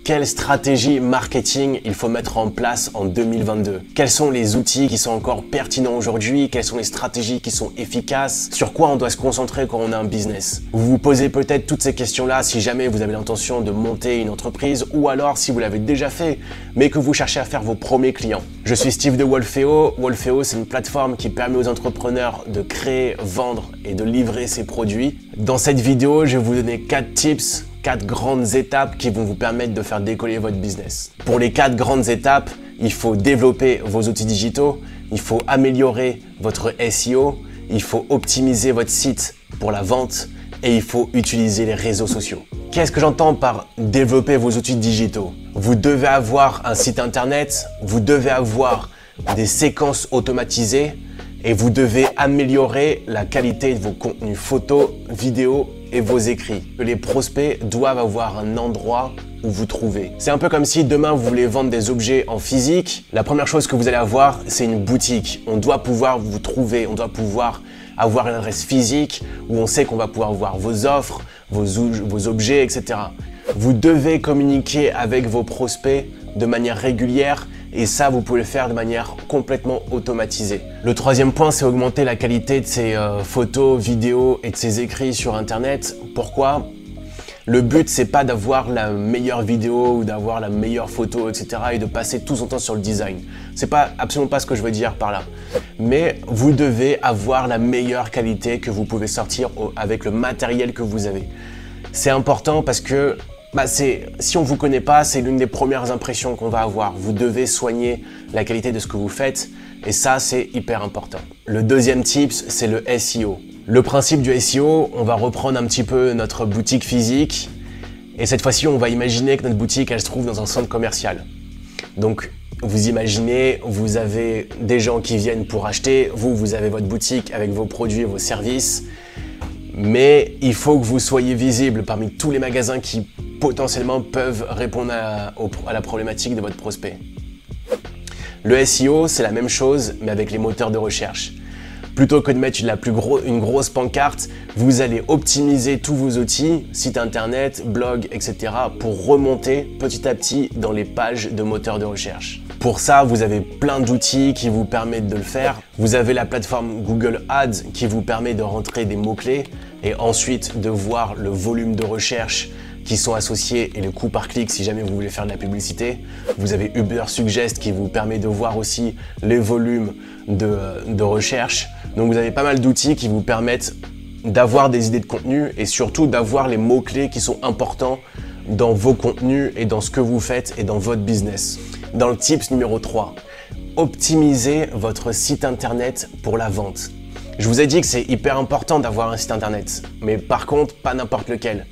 quelle stratégie marketing il faut mettre en place en 2022? Quels sont les outils qui sont encore pertinents aujourd'hui? Quelles sont les stratégies qui sont efficaces? Sur quoi on doit se concentrer quand on a un business? Vous vous posez peut-être toutes ces questions-là si jamais vous avez l'intention de monter une entreprise ou alors si vous l'avez déjà fait, mais que vous cherchez à faire vos premiers clients. Je suis Steve de Wolfeo. Wolfeo, c'est une plateforme qui permet aux entrepreneurs de créer, vendre et de livrer ses produits. Dans cette vidéo, je vais vous donner 4 tips, 4 grandes étapes qui vont vous permettre de faire décoller votre business. Pour les 4 grandes étapes, il faut développer vos outils digitaux, il faut améliorer votre SEO, il faut optimiser votre site pour la vente et il faut utiliser les réseaux sociaux. Qu'est-ce que j'entends par développer vos outils digitaux? Vous devez avoir un site internet, vous devez avoir des séquences automatisées et vous devez améliorer la qualité de vos contenus photos, vidéos et vos écrits. Les prospects doivent avoir un endroit où vous trouver. C'est un peu comme si demain vous voulez vendre des objets en physique. La première chose que vous allez avoir, c'est une boutique. On doit pouvoir vous trouver, on doit pouvoir avoir une adresse physique où on sait qu'on va pouvoir voir vos offres, vos objets, etc. Vous devez communiquer avec vos prospects de manière régulière et ça, vous pouvez le faire de manière complètement automatisée. Le troisième point, c'est augmenter la qualité de ces photos, vidéos et de ces écrits sur Internet. Pourquoi? Le but, c'est pas d'avoir la meilleure vidéo ou d'avoir la meilleure photo, etc. et de passer tout son temps sur le design. C'est absolument pas ce que je veux dire par là. Mais vous devez avoir la meilleure qualité que vous pouvez sortir avec le matériel que vous avez. C'est important parce que si on ne vous connaît pas, c'est l'une des premières impressions qu'on va avoir. Vous devez soigner la qualité de ce que vous faites et ça, c'est hyper important. Le deuxième tips, c'est le SEO. Le principe du SEO, on va reprendre un petit peu notre boutique physique et cette fois-ci, on va imaginer que notre boutique, elle se trouve dans un centre commercial. Donc, vous imaginez, vous avez des gens qui viennent pour acheter, vous avez votre boutique avec vos produits et vos services, mais il faut que vous soyez visible parmi tous les magasins qui potentiellement peuvent répondre à la problématique de votre prospect. Le SEO, c'est la même chose, mais avec les moteurs de recherche. Plutôt que de mettre une grosse pancarte, vous allez optimiser tous vos outils, site internet, blog, etc. pour remonter petit à petit dans les pages de moteurs de recherche. Pour ça, vous avez plein d'outils qui vous permettent de le faire. Vous avez la plateforme Google Ads qui vous permet de rentrer des mots-clés et ensuite de voir le volume de recherche qui sont associés et le coût par clic si jamais vous voulez faire de la publicité. Vous avez Ubersuggest qui vous permet de voir aussi les volumes de recherche. Donc vous avez pas mal d'outils qui vous permettent d'avoir des idées de contenu et surtout d'avoir les mots-clés qui sont importants dans vos contenus et dans ce que vous faites et dans votre business. Dans le tips numéro 3, optimisez votre site internet pour la vente. Je vous ai dit que c'est hyper important d'avoir un site internet, mais par contre, pas n'importe lequel.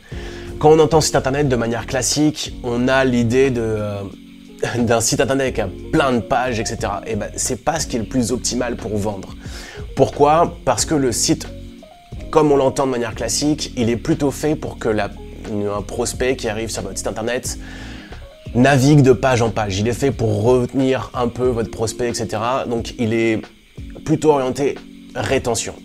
Quand on entend site internet de manière classique, on a l'idée d'un site internet avec plein de pages, etc. Et c'est pas ce qui est le plus optimal pour vendre. Pourquoi? Parce que le site, comme on l'entend de manière classique, il est plutôt fait pour que un prospect qui arrive sur votre site internet navigue de page en page. Il est fait pour retenir un peu votre prospect, etc. Donc il est plutôt orienté rétention.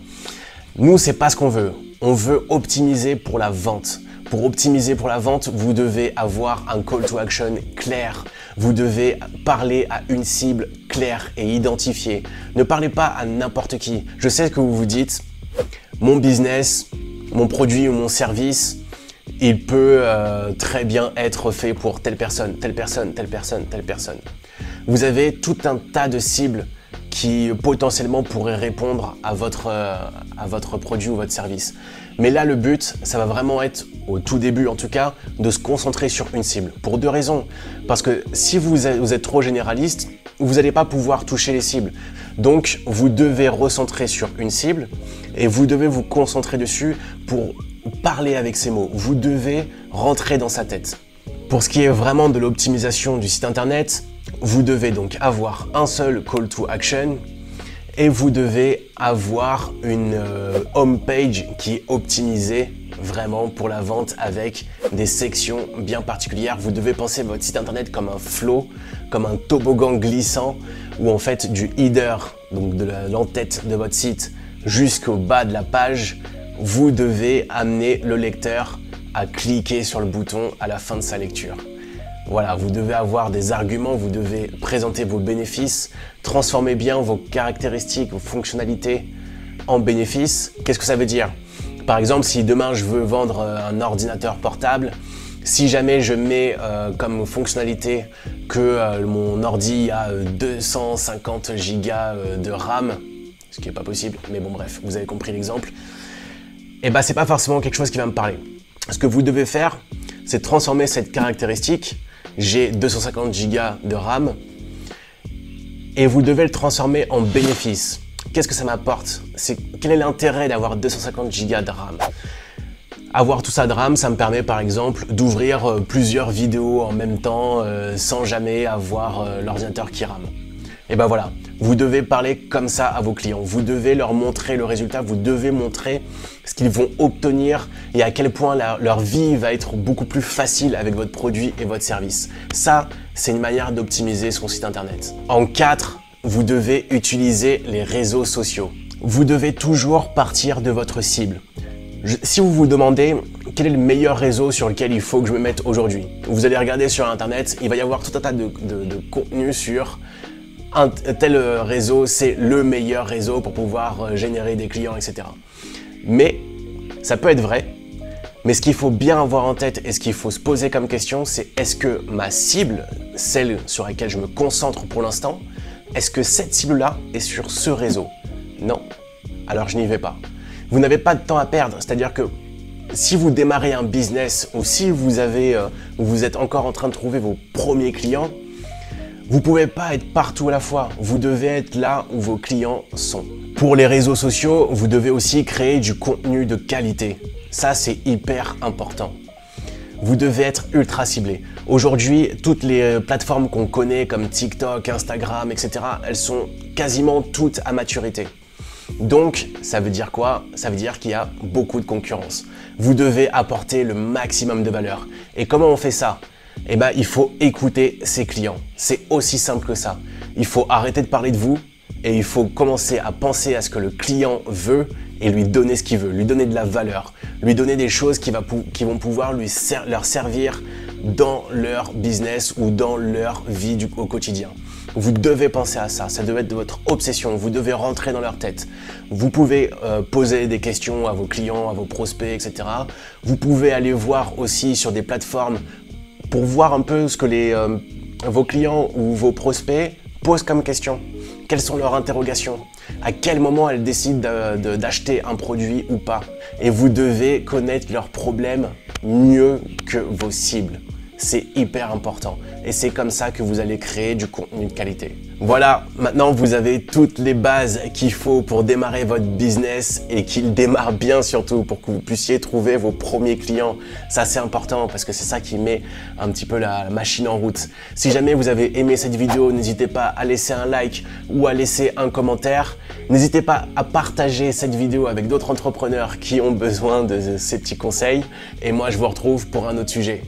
Nous, c'est pas ce qu'on veut. On veut optimiser pour la vente. Pour optimiser pour la vente, vous devez avoir un call to action clair. Vous devez parler à une cible claire et identifiée. Ne parlez pas à n'importe qui. Je sais que vous vous dites, mon business, mon produit ou mon service, il peut très bien être fait pour telle personne, telle personne, telle personne, telle personne. Vous avez tout un tas de cibles qui potentiellement pourraient répondre à votre produit ou votre service. Mais là, le but, ça va vraiment être, au tout début en tout cas, de se concentrer sur une cible. Pour 2 raisons. Parce que si vous êtes trop généraliste, vous n'allez pas pouvoir toucher les cibles. Donc, vous devez recentrer sur une cible et vous devez vous concentrer dessus pour parler avec ces mots. Vous devez rentrer dans sa tête. Pour ce qui est vraiment de l'optimisation du site internet, vous devez donc avoir un seul call to action et vous devez avoir une home page qui est optimisée vraiment pour la vente avec des sections bien particulières. Vous devez penser votre site internet comme un flow, comme un toboggan glissant où en fait du header, donc de l'entête de votre site jusqu'au bas de la page, vous devez amener le lecteur à cliquer sur le bouton à la fin de sa lecture. Voilà, vous devez avoir des arguments, vous devez présenter vos bénéfices, transformer bien vos caractéristiques, vos fonctionnalités en bénéfices. Qu'est-ce que ça veut dire? Par exemple, si demain je veux vendre un ordinateur portable, si jamais je mets comme fonctionnalité que mon ordi a 250 Go de RAM, ce qui n'est pas possible, mais bon bref, vous avez compris l'exemple, et ben c'est pas forcément quelque chose qui va me parler. Ce que vous devez faire, c'est transformer cette caractéristique, j'ai 250 Go de RAM, et vous devez le transformer en bénéfice. Qu'est-ce que ça m'apporte? Quel est l'intérêt d'avoir 250 Go de RAM? Avoir tout ça de RAM, ça me permet par exemple d'ouvrir plusieurs vidéos en même temps sans jamais avoir l'ordinateur qui rame. Et ben voilà, vous devez parler comme ça à vos clients, vous devez leur montrer le résultat, vous devez montrer ce qu'ils vont obtenir et à quel point leur vie va être beaucoup plus facile avec votre produit et votre service. Ça, c'est une manière d'optimiser son site internet. En 4, vous devez utiliser les réseaux sociaux. Vous devez toujours partir de votre cible. Si vous vous demandez quel est le meilleur réseau sur lequel il faut que je me mette aujourd'hui, vous allez regarder sur internet, il va y avoir tout un tas de contenu sur un tel réseau, c'est le meilleur réseau pour pouvoir générer des clients, etc. Mais ça peut être vrai, mais ce qu'il faut bien avoir en tête et ce qu'il faut se poser comme question, c'est est-ce que ma cible, celle sur laquelle je me concentre pour l'instant, est-ce que cette cible-là est sur ce réseau? Non, alors je n'y vais pas. Vous n'avez pas de temps à perdre, c'est-à-dire que si vous démarrez un business ou si vous êtes encore en train de trouver vos premiers clients, vous ne pouvez pas être partout à la fois, vous devez être là où vos clients sont. Pour les réseaux sociaux, vous devez aussi créer du contenu de qualité. Ça, c'est hyper important. Vous devez être ultra ciblé. Aujourd'hui, toutes les plateformes qu'on connaît comme TikTok, Instagram, etc., elles sont quasiment toutes à maturité. Donc, ça veut dire quoi? Ça veut dire qu'il y a beaucoup de concurrence. Vous devez apporter le maximum de valeur. Et comment on fait ça? Eh ben, il faut écouter ses clients. C'est aussi simple que ça. Il faut arrêter de parler de vous et il faut commencer à penser à ce que le client veut et lui donner ce qu'il veut, lui donner de la valeur, lui donner des choses qui vont pouvoir leur servir dans leur business ou dans leur vie au quotidien. Vous devez penser à ça, ça doit être de votre obsession, vous devez rentrer dans leur tête. Vous pouvez poser des questions à vos clients, à vos prospects, etc. Vous pouvez aller voir aussi sur des plateformes pour voir un peu ce que vos clients ou vos prospects posent comme question. Quelles sont leurs interrogations? À quel moment elles décident d'acheter un produit ou pas? Et vous devez connaître leurs problèmes mieux que vos cibles. C'est hyper important et c'est comme ça que vous allez créer du contenu de qualité. Voilà, maintenant vous avez toutes les bases qu'il faut pour démarrer votre business et qu'il démarre bien surtout pour que vous puissiez trouver vos premiers clients. Ça c'est important parce que c'est ça qui met un petit peu la machine en route. Si jamais vous avez aimé cette vidéo, n'hésitez pas à laisser un like ou à laisser un commentaire. N'hésitez pas à partager cette vidéo avec d'autres entrepreneurs qui ont besoin de ces petits conseils et moi je vous retrouve pour un autre sujet.